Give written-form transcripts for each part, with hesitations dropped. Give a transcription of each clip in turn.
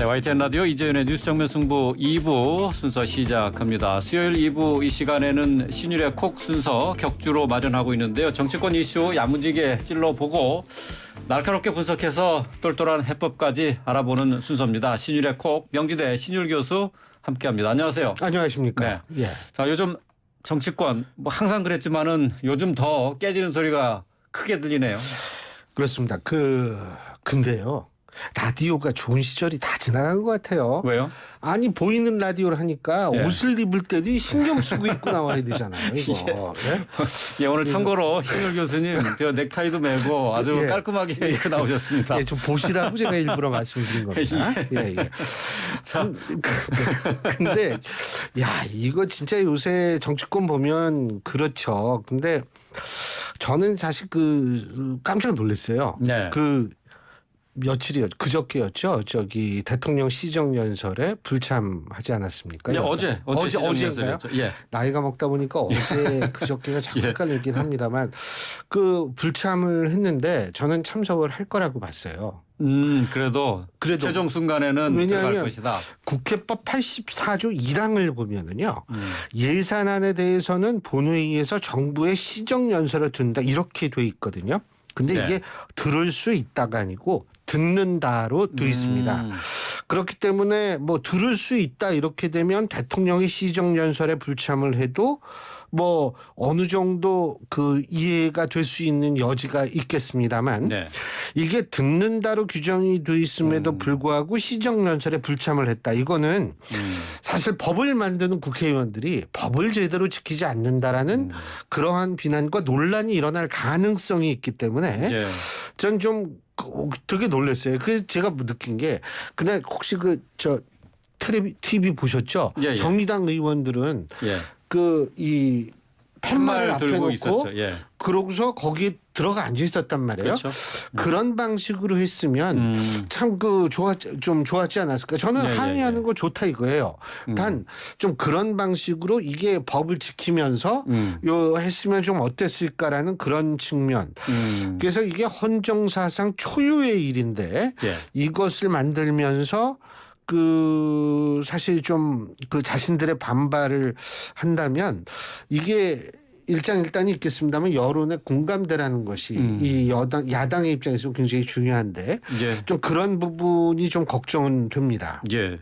네, YTN 라디오 이재윤의 뉴스 정면 승부 2부 순서 시작합니다. 수요일 2부 이 시간에는 신율의 콕 순서 격주로 마련하고 있는데요. 정치권 이슈 야무지게 찔러보고 날카롭게 분석해서 똘똘한 해법까지 알아보는 순서입니다. 신율의 콕, 명지대 신율 교수 함께합니다. 안녕하세요. 안녕하십니까. 네. 예. 자, 요즘 정치권 뭐 항상 그랬지만은 요즘 더 깨지는 소리가 크게 들리네요. 그렇습니다. 근데요. 라디오가 좋은 시절이 다 지나간 것 같아요. 왜요? 아니 보이는 라디오를 하니까 예. 옷을 입을 때도 신경 쓰고 입고 나와야 되잖아요. 이거. 예. 예, 오늘 참고로 신율 교수님 저 넥타이도 매고 아주 예. 깔끔하게 입고 나오셨습니다. 예, 좀 보시라고 제가 일부러 말씀드린 겁니다. 예, 예. 참, 근데 야 이거 진짜 요새 정치권 보면 그렇죠. 근데 저는 사실 깜짝 놀랐어요. 네. 그저께였죠. 저기 대통령 시정연설에 불참하지 않았습니까? 네, 어제인가요? 예. 나이가 먹다 보니까 어제 그저께가 자꾸 헷갈리긴 합니다만 불참을 했는데 저는 참석을 할 거라고 봤어요. 그래도 최종 순간에는 들어갈 왜냐하면 것이다. 국회법 84조 1항을 보면은요. 예산안에 대해서는 본회의에서 정부의 시정연설을 듣는다 이렇게 돼 있거든요. 근데 네. 이게 들을 수 있다가 아니고 듣는다로 돼 있습니다. 그렇기 때문에 뭐 들을 수 있다 이렇게 되면 대통령이 시정연설에 불참을 해도 뭐 어느 정도 이해가 될 수 있는 여지가 있겠습니다만 네. 이게 듣는다로 규정이 돼 있음에도 불구하고 시정연설에 불참을 했다. 이거는 사실 법을 만드는 국회의원들이 법을 제대로 지키지 않는다라는 그러한 비난과 논란이 일어날 가능성이 있기 때문에 예. 전 좀 되게 놀랐어요. 그래서 제가 느낀 게 그날 혹시 TV 보셨죠? 예. 정의당 의원들은 예. 이 팻말을 앞에 들고 놓고 있었죠. 예. 그러고서 거기에 들어가 앉아 있었단 말이에요. 그렇죠. 그런 방식으로 했으면 참 좋았지 않았을까. 저는 예, 항의하는 예. 거 좋다 이거예요. 단 좀 그런 방식으로 이게 법을 지키면서 했으면 좀 어땠을까라는 그런 측면. 그래서 이게 헌정사상 초유의 일인데 예. 이것을 만들면서 사실 좀 자신들의 반발을 한다면 이게 일장일단이 있겠습니다만 여론의 공감대라는 것이 이 야당의 입장에서 굉장히 중요한데 예. 좀 그런 부분이 좀 걱정은 됩니다. 예.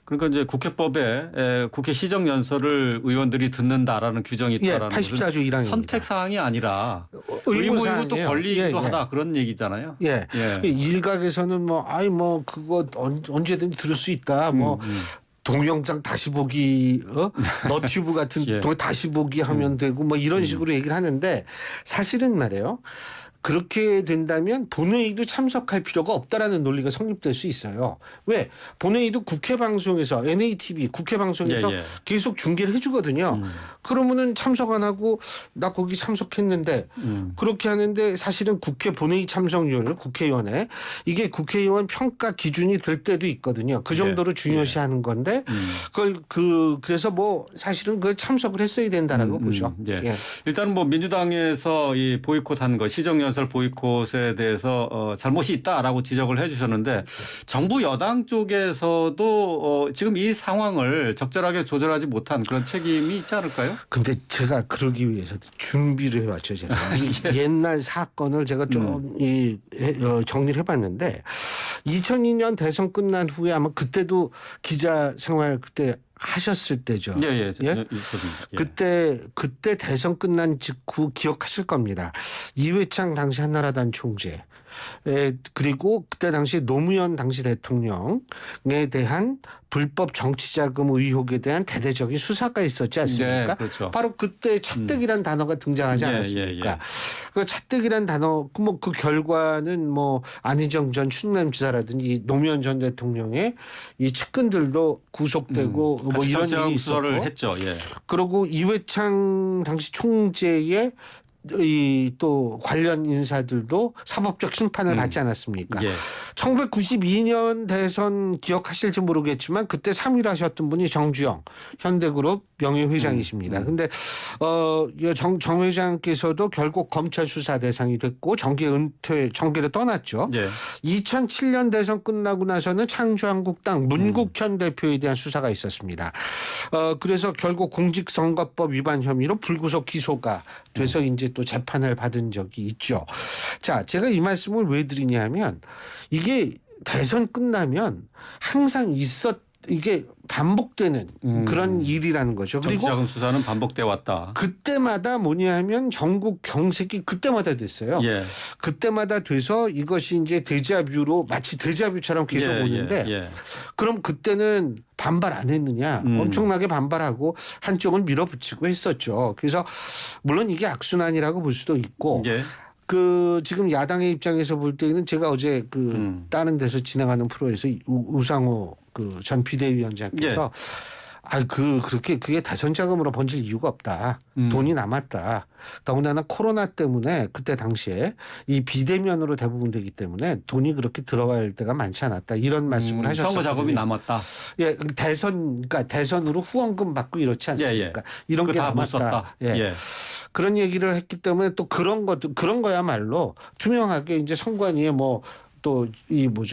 그러니까 이제 국회법에 국회 시정연설을 의원들이 듣는다라는 규정이 있다라는 것은 84조 1항입니다. 선택 사항이 아니라 의무이고 또 권리이기도 하다 그런 얘기잖아요. 예. 일각에서는 그거 언제든지 들을 수 있다. 동영상 다시 보기, 너튜브 같은 예. 다시 보기 하면 되고 이런 식으로 얘기를 하는데 사실은 말이에요. 그렇게 된다면 본회의도 참석할 필요가 없다라는 논리가 성립될 수 있어요. 왜? 본회의도 국회 방송에서 NATV 국회 방송에서 예. 계속 중계를 해주거든요. 그러면은 참석 안 하고 나 거기 참석했는데 그렇게 하는데 사실은 국회 본회의 참석률 국회의원에 이게 국회의원 평가 기준이 될 때도 있거든요. 그 정도로 중요시하는 건데 그걸 그래서 사실은 그 참석을 했어야 된다라고 보죠. 예. 예. 일단은 민주당에서 이 보이콧한 거 시정연설 보이콧에 대해서 잘못이 있다라고 지적을 해 주셨는데 정부 여당 쪽에서도 지금 이 상황을 적절하게 조절하지 못한 그런 책임이 있지 않을까요? 근데 제가 그러기 위해서 준비를 해왔죠. 제가 옛날 사건을 제가 좀 정리를 해봤는데 2002년 대선 끝난 후에 아마 그때도 기자 생활 그때 하셨을 때죠. 예. 그때 대선 끝난 직후 기억하실 겁니다. 이회창 당시 한나라당 총재 그리고 그때 당시 노무현 당시 대통령에 대한 불법 정치자금 의혹에 대한 대대적인 수사가 있었지 않습니까? 네, 그렇죠. 바로 그때 찻떡이란 단어가 등장하지 않았습니까? 그 찻떡이란 단어 그 결과는 안희정 전 충남지사라든지 노무현 전 대통령의 이 측근들도 구속되고 이런 일이 수사를 있었고 했죠. 예. 그리고 이회창 당시 총재의 또 관련 인사들도 사법적 심판을 받지 않았습니까? 예. 1992년 대선 기억하실지 모르겠지만 그때 3위를 하셨던 분이 정주영 현대그룹 명예회장이십니다. 근데 정 회장께서도 결국 검찰 수사 대상이 됐고 정계를 떠났죠. 예. 2007년 대선 끝나고 나서는 창조한국당 문국현 대표에 대한 수사가 있었습니다. 그래서 결국 공직선거법 위반 혐의로 불구속 기소가 돼서 이제 또 재판을 받은 적이 있죠. 자, 제가 이 말씀을 왜 드리냐면 이게 대선 끝나면 항상 이게 반복되는 그런 일이라는 거죠. 그리고 정치자금 수사는 반복돼 왔다. 그때마다 뭐냐 하면 전국 경색이 그때마다 됐어요. 예. 그때마다 돼서 이것이 이제 데자뷰로 마치 데자뷰처럼 계속 오는데 그럼 그때는 반발 안 했느냐? 엄청나게 반발하고 한쪽은 밀어붙이고 했었죠. 그래서 물론 이게 악순환이라고 볼 수도 있고 지금 야당의 입장에서 볼 때는 제가 어제 다른 데서 진행하는 프로에서 우상호 전 비대위원장께서 그게 대선 자금으로 번질 이유가 없다. 돈이 남았다. 더군다나 코로나 때문에 그때 당시에 이 비대면으로 대부분 되기 때문에 돈이 그렇게 들어갈 때가 많지 않았다. 이런 말씀을 하셨어요. 선거 자금이 남았다. 예, 그러니까 대선으로 후원금 받고 이렇지 않습니까? 이런 게 남았다. 예. 그런 얘기를 했기 때문에 또 그런 거야말로 투명하게 이제 선관위에 또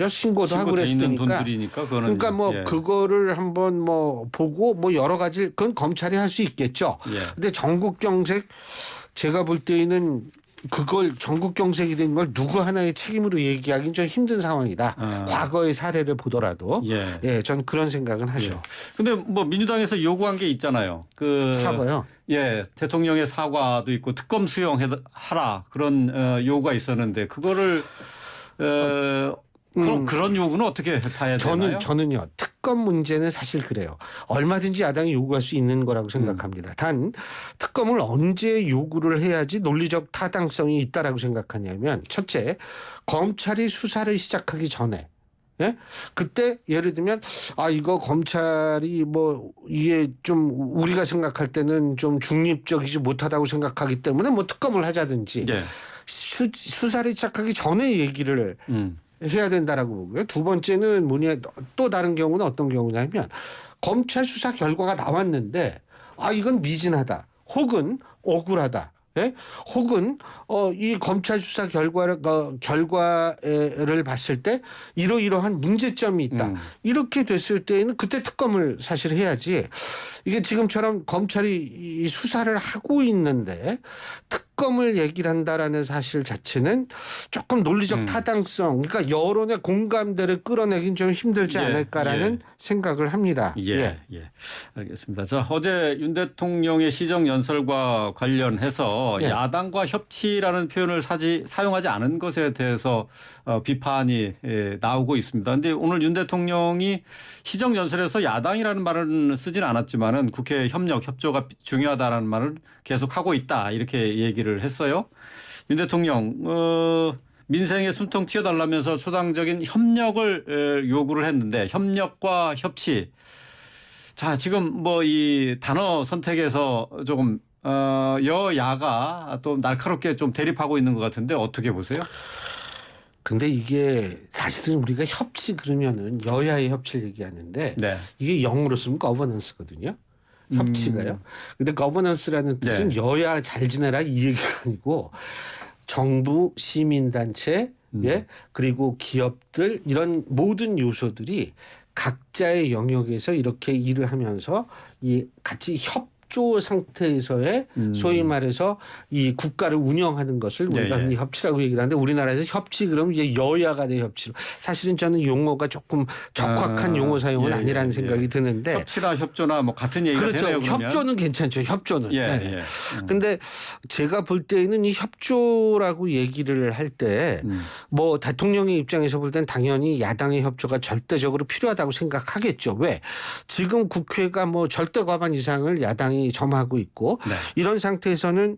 신고도 하고 그랬으니까. 그러니까 그거를 한번 보고 여러 가지 그건 검찰이 할 수 있겠죠. 근데 전국 경색 제가 볼 때에는 그걸 전국 경색이 된 걸 누구 하나의 책임으로 얘기하기는 좀 힘든 상황이다. 과거의 사례를 보더라도. 전 그런 생각은 하죠. 근데 민주당에서 요구한 게 있잖아요. 사과요? 예, 대통령의 사과도 있고 특검 수용하라 그런 요구가 있었는데 그거를 그런 요구는 어떻게 봐야 되나요? 저는요. 특검 문제는 사실 그래요. 얼마든지 야당이 요구할 수 있는 거라고 생각합니다. 단 특검을 언제 요구를 해야지 논리적 타당성이 있다라고 생각하냐면 첫째, 검찰이 수사를 시작하기 전에 그때 예를 들면 이거 검찰이 이게 좀 우리가 생각할 때는 좀 중립적이지 못하다고 생각하기 때문에 특검을 하자든지 수사를 시작하기 전에 얘기를 해야 된다라고 보고요. 두 번째는 또 다른 경우는 어떤 경우냐면 검찰 수사 결과가 나왔는데 이건 미진하다. 혹은 억울하다. 혹은 이 검찰 수사 결과를 봤을 때 이러이러한 문제점이 있다. 이렇게 됐을 때에는 그때 특검을 사실 해야지. 이게 지금처럼 검찰이 이 수사를 하고 있는데 특검을 얘기를 한다라는 사실 자체는 조금 논리적 타당성, 그러니까 여론의 공감대를 끌어내긴 좀 힘들지 않을까라는 생각을 합니다. 알겠습니다. 자, 어제 윤 대통령의 시정연설과 관련해서 야당과 협치라는 표현을 사용하지 않은 것에 대해서 비판이 나오고 있습니다. 그런데 오늘 윤 대통령이 시정연설에서 야당이라는 말은 쓰진 않았지만은 국회 협력, 협조가 중요하다라는 말을 계속하고 있다 이렇게 얘기를 했어요. 윤 대통령 민생의 숨통 튀어달라면서 초당적인 협력을 요구를 했는데 협력과 협치. 자, 지금 이 단어 선택에서 조금 여야가 또 날카롭게 좀 대립하고 있는 것 같은데 어떻게 보세요? 근데 이게 사실은 우리가 협치 그러면은 여야의 협치를 얘기하는데 이게 영어로 쓰면 거버넌스거든요. 협치가요. 근데 거버넌스라는 뜻은 여야 잘 지내라 이 얘기가 아니고 정부, 시민단체, 그리고 기업들 이런 모든 요소들이 각자의 영역에서 이렇게 일을 하면서 같이 협조 상태에서의 소위 말해서 이 국가를 운영하는 것을 우리가 흔히 협치라고 얘기를 하는데 우리나라에서 협치 그러면 이제 여야 간의 협치로 사실은 저는 용어가 조금 적확한 용어 사용은 아니라는 생각이 드는데 협치나 협조나 같은 얘기가 되네요. 그러면. 협조는 괜찮죠. 협조는. 근데 제가 볼 때는 이 협조라고 얘기를 할 때 대통령의 입장에서 볼 때는 당연히 야당의 협조가 절대적으로 필요하다고 생각하겠죠. 왜? 지금 국회가 절대 과반 이상을 야당이 점하고 있고 이런 상태에서는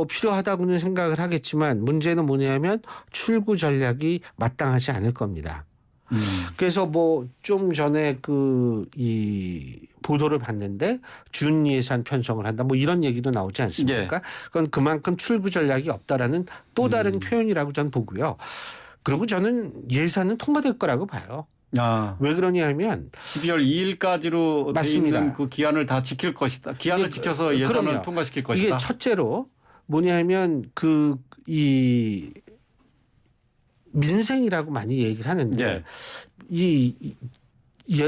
필요하다고는 생각을 하겠지만 문제는 뭐냐면 출구 전략이 마땅하지 않을 겁니다. 그래서 좀 전에 이 보도를 봤는데 준 예산 편성을 한다 이런 얘기도 나오지 않습니까? 그건 그만큼 출구 전략이 없다라는 또 다른 표현이라고 저는 보고요. 그리고 저는 예산은 통과될 거라고 봐요. 왜 그러냐면 12월 2일까지로 돼 맞습니다. 있는 그 기한을 다 지킬 것이다. 기한을 지켜서 예산을 그럼요. 통과시킬 것이다. 이게 첫째로 뭐냐면 이 민생이라고 많이 얘기를 하는데 네.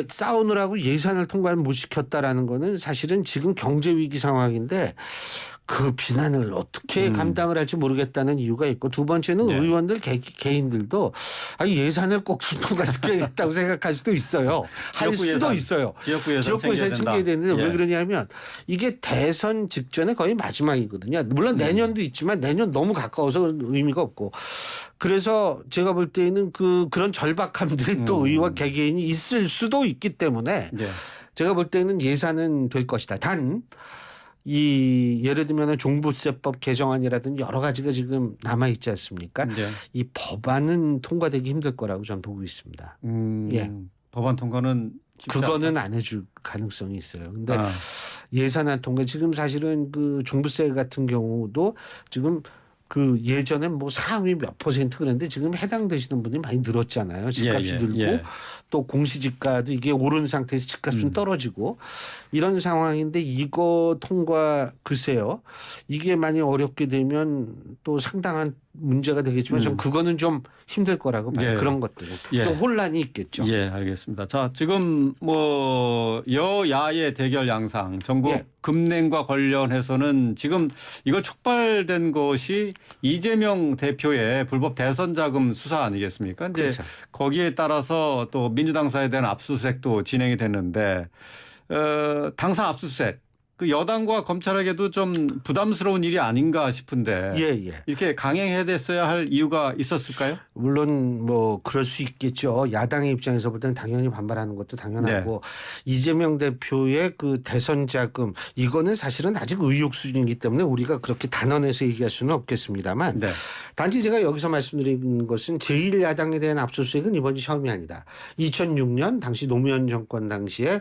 싸우느라고 예산을 통과를 못 시켰다라는 거는 사실은 지금 경제 위기 상황인데 그 비난을 어떻게 감당을 할지 모르겠다는 이유가 있고 두 번째는 네. 의원들 개인들도 예산을 꼭 통과시켜야겠다고 생각할 수도 있어요. 할 지역구 수도 예산, 있어요. 지역구 예산 지역구 예산 챙겨야 되는데 예. 왜 그러냐면 이게 대선 직전에 거의 마지막이거든요. 물론 내년도 있지만 내년 너무 가까워서 의미가 없고 그래서 제가 볼 때는 그런 절박함들이 또 의원 개개인이 있을 수도 있기 때문에 네. 제가 볼 때는 예산은 될 것이다. 단 예를 들면 종부세법 개정안이라든지 여러 가지가 지금 남아 있지 않습니까? 네. 이 법안은 통과되기 힘들 거라고 저는 보고 있습니다. 예. 법안 통과는 쉽지 그거는 않다. 안 해줄 가능성이 있어요. 근데 아. 예산안 통과 지금 사실은 그 종부세 같은 경우도 지금 예전에 뭐 상위 몇 % 그랬는데 지금 해당되시는 분이 많이 늘었잖아요. 집값이 늘고 또 공시지가도 이게 오른 상태에서 집값은 떨어지고 이런 상황인데 이거 통과 글쎄요. 이게 많이 어렵게 되면 또 상당한 문제가 되겠지만 좀 그거는 좀 힘들 거라고 봐요. 예. 그런 것들은 예. 좀 혼란이 있겠죠. 예, 알겠습니다. 자, 지금 뭐 여야의 대결 양상, 전국 예. 금냉과 관련해서는 지금 이걸 촉발된 것이 이재명 대표의 불법 대선 자금 수사 아니겠습니까? 이제 그렇죠. 거기에 따라서 또 민주당사에 대한 압수수색도 진행이 됐는데 당사 압수수색 그 여당과 검찰에게도 좀 부담스러운 일이 아닌가 싶은데 예. 이렇게 강행해야 됐어야 할 이유가 있었을까요? 물론 뭐 그럴 수 있겠죠. 야당의 입장에서 볼 때는 당연히 반발하는 것도 당연하고 이재명 대표의 그 대선 자금 이거는 사실은 아직 의혹 수준이기 때문에 우리가 그렇게 단언해서 얘기할 수는 없겠습니다만 네. 단지 제가 여기서 말씀드린 것은 제1야당에 대한 압수수색은 이번이 처음이 아니다. 2006년 당시 노무현 정권 당시에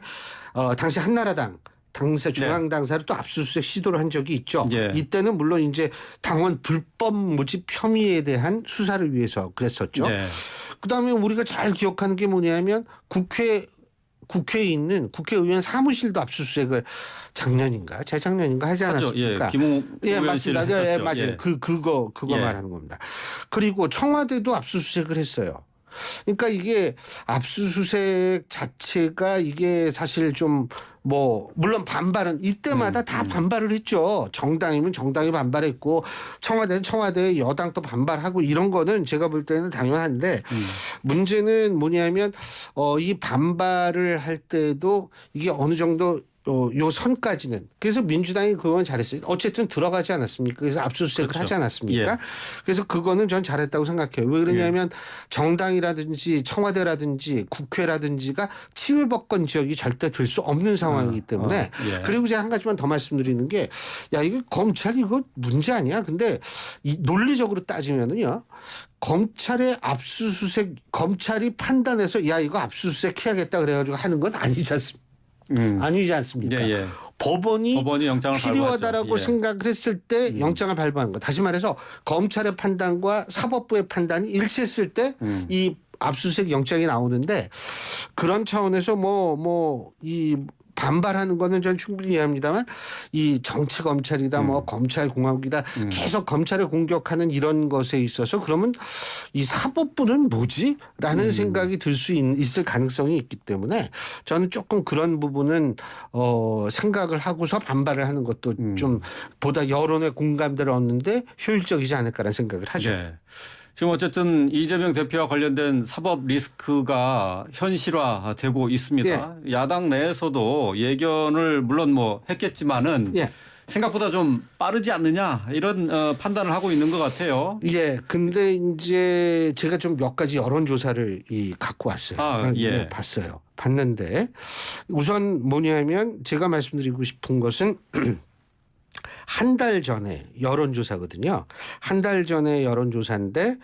당시 한나라당 당사 중앙당사를 또 압수수색 시도를 한 적이 있죠. 예. 이때는 물론 이제 당원 불법 모집 혐의에 대한 수사를 위해서 그랬었죠. 네. 그다음에 우리가 잘 기억하는 게 뭐냐면 국회에 있는 국회의원 사무실도 압수수색을 작년인가 재작년인가 하지 않았습니까? 예, 김웅 예, 맞습니다. 예, 맞아요. 예. 그거 예. 말하는 겁니다. 그리고 청와대도 압수수색을 했어요. 그러니까 이게 압수수색 자체가 이게 사실 좀 물론 반발은 이때마다 다 반발을 했죠. 정당이면 정당이 반발했고 청와대는 청와대 여당도 반발하고 이런 거는 제가 볼 때는 당연한데 문제는 뭐냐면 이 반발을 할 때도 이게 어느 정도 요 선까지는 그래서 민주당이 그건 잘했어요. 어쨌든 들어가지 않았습니까? 그래서 압수수색을 그렇죠. 하지 않았습니까? 예. 그래서 그거는 전 잘했다고 생각해요. 왜 그러냐면 정당이라든지 청와대라든지 국회라든지가 치외법권 지역이 절대 될 수 없는 상황이기 때문에 예. 그리고 제가 한 가지만 더 말씀드리는 게 이게 검찰 이거 문제 아니야? 근데 논리적으로 따지면은요. 검찰의 압수수색 검찰이 판단해서 이거 압수수색 해야겠다 그래가지고 하는 건 아니지 않습니까? 아니지 않습니까? 예. 법원이 영장을 필요하다라고 발부하죠. 예. 생각을 했을 때 영장을 발부하는 거. 다시 말해서 검찰의 판단과 사법부의 판단이 일치했을 때 이 압수수색 영장이 나오는데 그런 차원에서 이 반발하는 거는 전 충분히 이해합니다만 이 정치 검찰이다 검찰 공화국이다 계속 검찰을 공격하는 이런 것에 있어서 그러면 이 사법부는 뭐지? 라는 생각이 들 수 있을 가능성이 있기 때문에 저는 조금 그런 부분은 생각을 하고서 반발을 하는 것도 좀 보다 여론의 공감대를 얻는데 효율적이지 않을까라는 생각을 하죠. 네. 지금 어쨌든 이재명 대표와 관련된 사법 리스크가 현실화되고 있습니다. 야당 내에서도 예견을 물론 했겠지만은 생각보다 좀 빠르지 않느냐 이런 판단을 하고 있는 것 같아요. 예. 근데 이제 제가 좀 몇 가지 여론조사를 갖고 왔어요. 봤어요. 봤는데 우선 뭐냐면 제가 말씀드리고 싶은 것은 한 달 전에 여론조사거든요. 한 달 전에 여론조사인데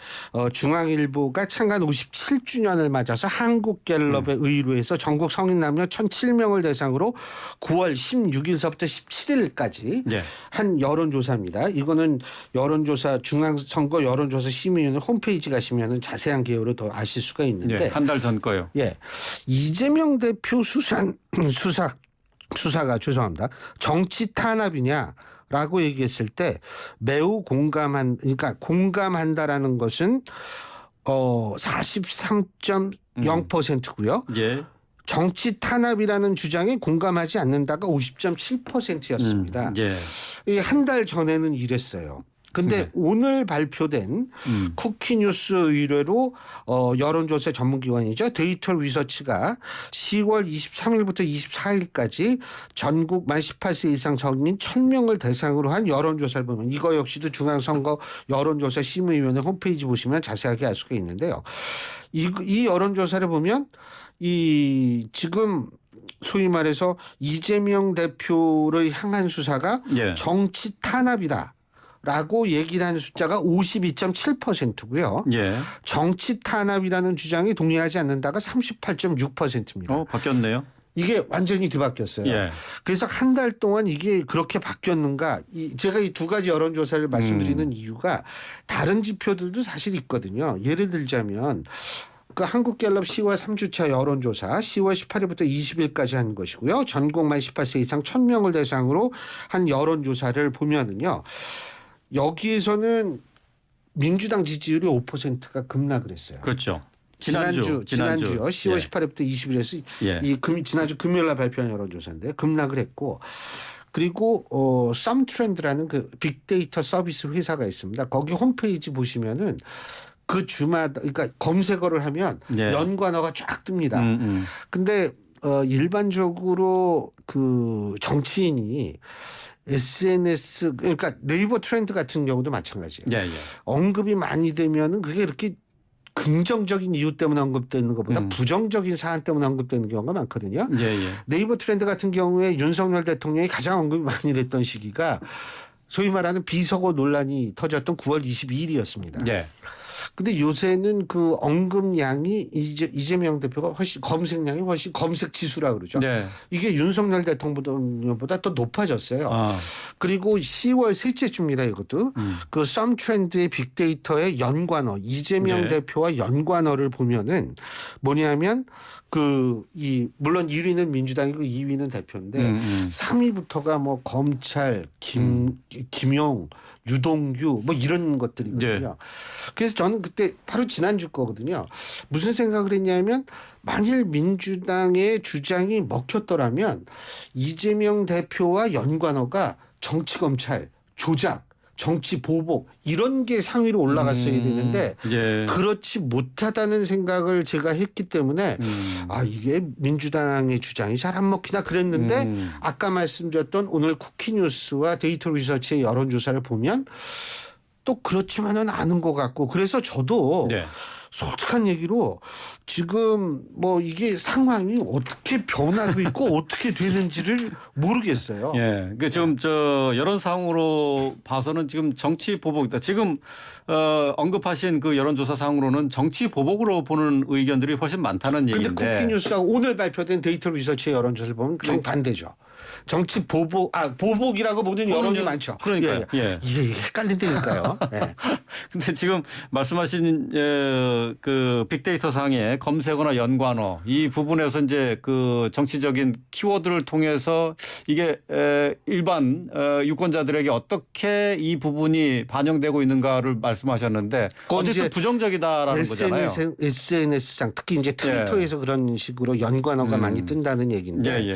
중앙일보가 창간 57주년을 맞아서 한국갤럽에 의뢰해서 전국 성인 남녀 1,007명을 대상으로 9월 16일서부터 17일까지 예. 한 여론조사입니다. 이거는 여론조사 중앙선거 여론조사 심의위원회 홈페이지 가시면 자세한 개요를 더 아실 수가 있는데 예. 한 달 전 거요. 예, 이재명 대표 수사가 죄송합니다. 정치 탄압이냐라고 얘기했을 때 매우 그러니까 공감한다라는 것은 43.0%고요. 예. 정치 탄압이라는 주장에 공감하지 않는다가 50.7%였습니다. 예. 한 달 전에는 이랬어요. 근데 오늘 발표된 쿠키뉴스 의뢰로 여론조사 전문기관이죠. 데이터 리서치가 10월 23일부터 24일까지 전국 만 18세 이상 성인 1,000명을 대상으로 한 여론조사를 보면 이거 역시도 중앙선거 여론조사 심의위원회 홈페이지 보시면 자세하게 알 수가 있는데요. 이 여론조사를 보면 이 지금 소위 말해서 이재명 대표를 향한 수사가 예. 정치 탄압이다. 라고 얘기를 하는 숫자가 52.7%고요. 예. 정치 탄압이라는 주장에 동의하지 않는다가 38.6%입니다. 바뀌었네요. 이게 완전히 뒤바뀌었어요. 예. 그래서 한 달 동안 이게 그렇게 바뀌었는가? 제가 이 두 가지 여론조사를 말씀드리는 이유가 다른 지표들도 사실 있거든요. 예를 들자면 그 한국갤럽 10월 3주차 여론조사 10월 18일부터 20일까지 한 것이고요. 전국 만 18세 이상 1,000명을 대상으로 한 여론조사를 보면은요. 여기에서는 민주당 지지율이 5%가 급락을 했어요. 그렇죠. 지난주요. 10월 예. 18일부터 20일에서 예. 지난주 금요일 날 발표한 여론조사인데 급락을 했고 그리고 썸트렌드라는 그 빅데이터 서비스 회사가 있습니다. 거기 홈페이지 보시면은 그 주마다 그러니까 검색어를 하면 예. 연관어가 쫙 뜹니다. 근데 일반적으로 그 정치인이 SNS 그러니까 네이버 트렌드 같은 경우도 마찬가지예요. 예. 예. 언급이 많이 되면은 그게 이렇게 긍정적인 이유 때문에 언급되는 것보다 부정적인 사안 때문에 언급되는 경우가 많거든요. 예. 예. 네이버 트렌드 같은 경우에 윤석열 대통령이 가장 언급이 많이 됐던 시기가 소위 말하는 비서고 논란이 터졌던 9월 22일이었습니다. 예. 근데 요새는 그 언급량이 이재명 대표가 훨씬 검색량이 훨씬 검색 지수라 그러죠. 네. 이게 윤석열 대통령보다 더 높아졌어요. 그리고 10월 셋째 주입니다. 이것도 그 썸트렌드의 빅데이터의 연관어 이재명 네. 대표와 연관어를 보면은 뭐냐면 물론 1위는 민주당이고 2위는 대표인데 3위부터가 뭐 검찰, 김용, 유동규 뭐 이런 것들이거든요. 네. 그래서 저는 그때 바로 지난주 거거든요. 무슨 생각을 했냐면 만일 민주당의 주장이 먹혔더라면 이재명 대표와 연관어가 정치검찰, 조작, 정치 보복 이런 게 상위로 올라갔어야 되는데 예. 그렇지 못하다는 생각을 제가 했기 때문에 이게 민주당의 주장이 잘 안 먹히나 그랬는데 아까 말씀드렸던 오늘 쿠키뉴스와 데이터 리서치의 여론조사를 보면 또 그렇지만은 않은 것 같고 그래서 저도 네. 솔직한 얘기로 지금 뭐 이게 상황이 어떻게 변하고 있고 어떻게 되는지를 모르겠어요. 예. 그 지금 여론 상으로 봐서는 지금 정치 보복이다. 지금 언급하신 그 여론조사 상으로는 정치 보복으로 보는 의견들이 훨씬 많다는 근데 얘기인데. 쿠키뉴스하고 오늘 발표된 데이터 리서치의 여론조사를 보면 정반대죠. 정치 보복이라고 보는 여론이 많죠. 그러니까요. 예. 이게 헷갈린다니까요. 예. 근데 지금 말씀하신 그 빅데이터 상의 검색어나 연관어 이 부분에서 이제 그 정치적인 키워드를 통해서 이게 일반 유권자들에게 어떻게 이 부분이 반영되고 있는가를 말씀하셨는데 어쨌든 부정적이다라는 거잖아요. SNS상 특히 이제 트위터에서 그런 식으로 연관어가 많이 뜬다는 얘기인데. 예.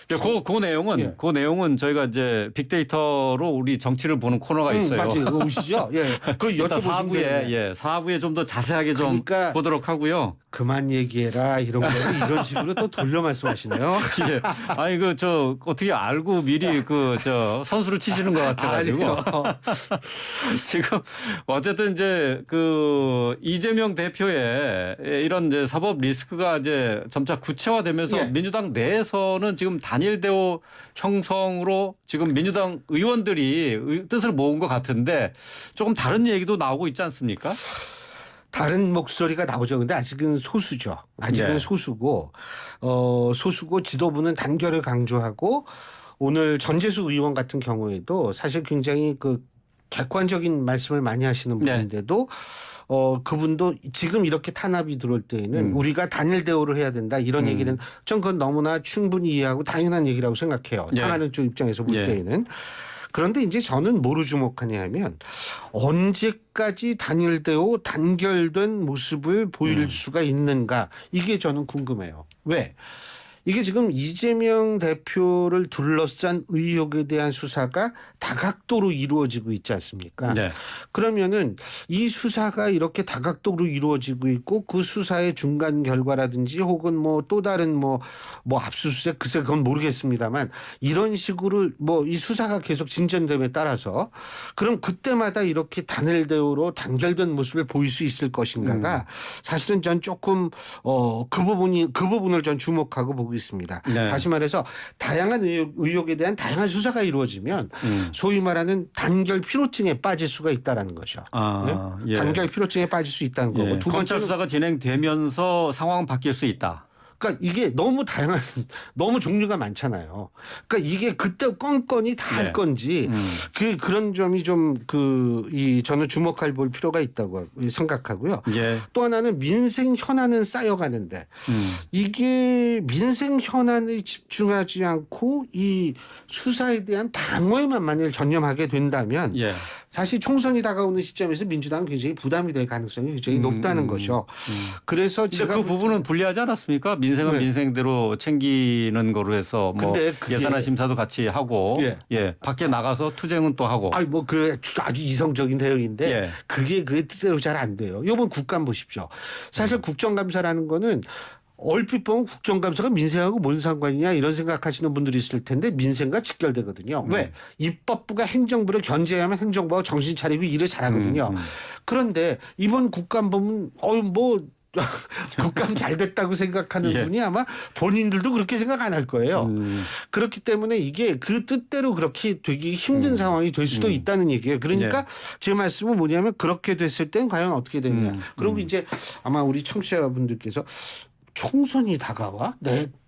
그 내용은 저희가 이제 빅데이터로 우리 정치를 보는 코너가 있어요. 맞아요. 그거 오시죠? 예. 그 여쭤보신 게 4부에 좀 더 자세하게 좀 그러니까 보도록 하고요. 그만 얘기해라 이런 거를 이런 식으로 또 돌려 말씀하시네요. 예. 아니 그 저 어떻게 알고 미리 그 저 선수를 치시는 것 같아가지고 아니요. 지금 어쨌든 이제 그 이재명 대표의 이런 이제 사법 리스크가 이제 점차 구체화되면서 예. 민주당 내에서는 지금 단일 대우 형성으로 지금 민주당 의원들이 뜻을 모은 것 같은데 조금 다른 얘기도 나오고 있지 않습니까? 다른 목소리가 나오죠. 근데 아직은 소수죠. 아직은 네. 소수고 소수고 지도부는 단결을 강조하고 오늘 전재수 의원 같은 경우에도 사실 굉장히 그 객관적인 말씀을 많이 하시는 네. 분인데도 그분도 지금 이렇게 탄압이 들어올 때에는 우리가 단일 대우를 해야 된다 이런 얘기는 전 그건 너무나 충분히 이해하고 당연한 얘기라고 생각해요. 네. 당하는 쪽 입장에서 볼 네. 때에는. 그런데 이제 저는 뭐로 주목하냐 하면 언제까지 단일되고 단결된 모습을 보일 수가 있는가 이게 저는 궁금해요. 왜? 이게 지금 이재명 대표를 둘러싼 의혹에 대한 수사가 다각도로 이루어지고 있지 않습니까? 네. 그러면은 이 수사가 이렇게 다각도로 이루어지고 있고 그 수사의 중간 결과라든지 혹은 뭐 또 다른 뭐 압수수색 글쎄 그건 모르겠습니다만 이런 식으로 뭐 이 수사가 계속 진전됨에 따라서 그럼 그때마다 이렇게 단일 대우로 단결된 모습을 보일 수 있을 것인가가 사실은 전 조금 그 부분을 전 주목하고 보고 있습니다. 네. 다시 말해서 다양한 의혹에 대한 다양한 수사가 이루어지면 소위 말하는 단결 피로증에 빠질 수가 있다라는 거죠. 아, 네? 예. 단결 피로증에 빠질 수 있다는 거고 예. 두 검찰 번째는 수사가 진행되면서 상황 바뀔 수 있다. 그러니까 이게 너무 다양한 너무 종류가 많잖아요. 그러니까 이게 그때 건건이 다 할 네. 건지 그런 점이 좀 저는 주목할 볼 필요가 있다고 생각하고요. 예. 또 하나는 민생 현안은 쌓여가는데 이게 민생 현안에 집중하지 않고 이 수사에 대한 방어에만 만일 전념하게 된다면 예. 사실 총선이 다가오는 시점에서 민주당은 굉장히 부담이 될 가능성이 굉장히 높다는 거죠. 그래서 근데 제가 그 부분은 불리하지 않았습니까? 민생은 네. 민생대로 챙기는 거로 해서 뭐 근데 그게- 예산안 심사도 같이 하고 예. 예. 밖에 나가서 투쟁은 또 하고. 아니 뭐 그 아주 이성적인 대응인데 예. 그게 뜻대로 잘 안 돼요. 이번 국감 보십시오. 사실 국정감사라는 거는 얼핏 보면 국정감사가 민생하고 뭔 상관이냐 이런 생각하시는 분들이 있을 텐데 민생과 직결되거든요. 왜? 입법부가 행정부를 견제하면 행정부가 정신 차리고 일을 잘하거든요. 그런데 이번 국감 보면 국감 잘 됐다고 생각하는 예. 분이 아마 본인들도 그렇게 생각 안 할 거예요. 그렇기 때문에 이게 그 뜻대로 그렇게 되기 힘든 상황이 될 수도 있다는 얘기예요. 그러니까 제 말씀은 뭐냐면 그렇게 됐을 땐 과연 어떻게 되느냐. 그리고 이제 아마 우리 청취자분들께서 총선이 다가와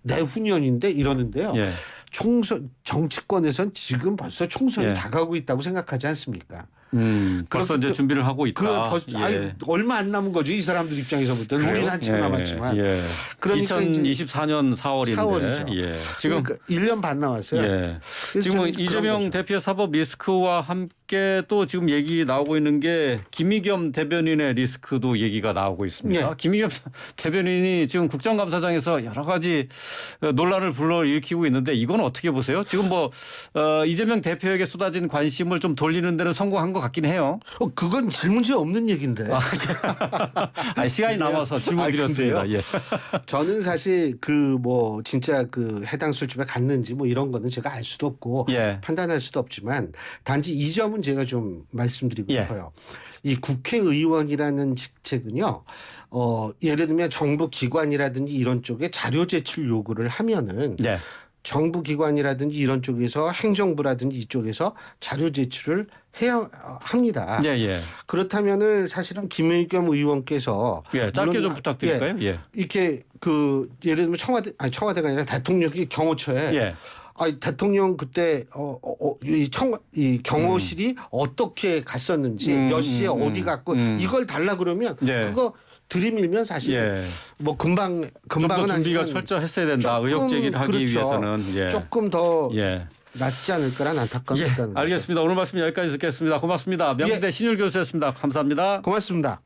내후년인데 이러는데요. 예. 총선 정치권에선 지금 벌써 총선이 예. 다가오고 있다고 생각하지 않습니까? 벌써 이제 준비를 하고 있다. 아니, 얼마 안 남은 거죠. 이 사람들 입장에서 볼 때는. 우리는 한참 남았지만. 예. 그러니까 2024년 4월인데. 4월이죠. 예. 지금 그러니까 1년 반 남았어요. 예. 그래서 지금 저는 그런 이재명 거죠. 대표의 사법 리스크와 함께 또 지금 얘기 나오고 있는 게 김의겸 대변인의 리스크도 얘기가 나오고 있습니다. 예. 김의겸 대변인이 지금 국정감사장에서 여러 가지 논란을 불러일으키고 있는데 이건 어떻게 보세요? 지금 뭐 이재명 대표에게 쏟아진 관심을 좀 돌리는 데는 성공한 것 같긴 해요. 그건 질문지 없는 얘기인데. 아니, 시간이 남아서 질문 드렸습니다. 근데요? 예. 저는 사실 진짜 해당 술집에 갔는지 뭐 이런 거는 제가 알 수도 없고 예. 판단할 수도 없지만 단지 이 점은 제가 좀 말씀드리고 예. 싶어요. 이 국회의원이라는 직책은요. 예를 들면 정부 기관이라든지 이런 쪽에 자료 제출 요구를 하면은 예. 정부 기관이라든지 이런 쪽에서 행정부라든지 이쪽에서 자료 제출을 해야 합니다. 예, 예. 그렇다면은 사실은 김의겸 의원께서 예, 짧게 물론 좀 부탁드릴까요? 예. 이렇게 청와대가 아니라 대통령이 경호처에 예. 대통령 그때 이 경호실이 어떻게 갔었는지 몇 시에 어디 갔고 이걸 달라 그러면 예. 그거 들이밀면 사실 예. 뭐 금방은 좀 더 준비가 아니지만 철저했어야 된다. 조금 의혹 제기를 하기 그렇죠. 위해서는. 예. 조금 더 예. 낫지 않을까라는 안타까움이 예. 있다는 거죠. 알겠습니다. 오늘 말씀 여기까지 듣겠습니다. 고맙습니다. 명지대 신율 교수였습니다. 감사합니다. 고맙습니다.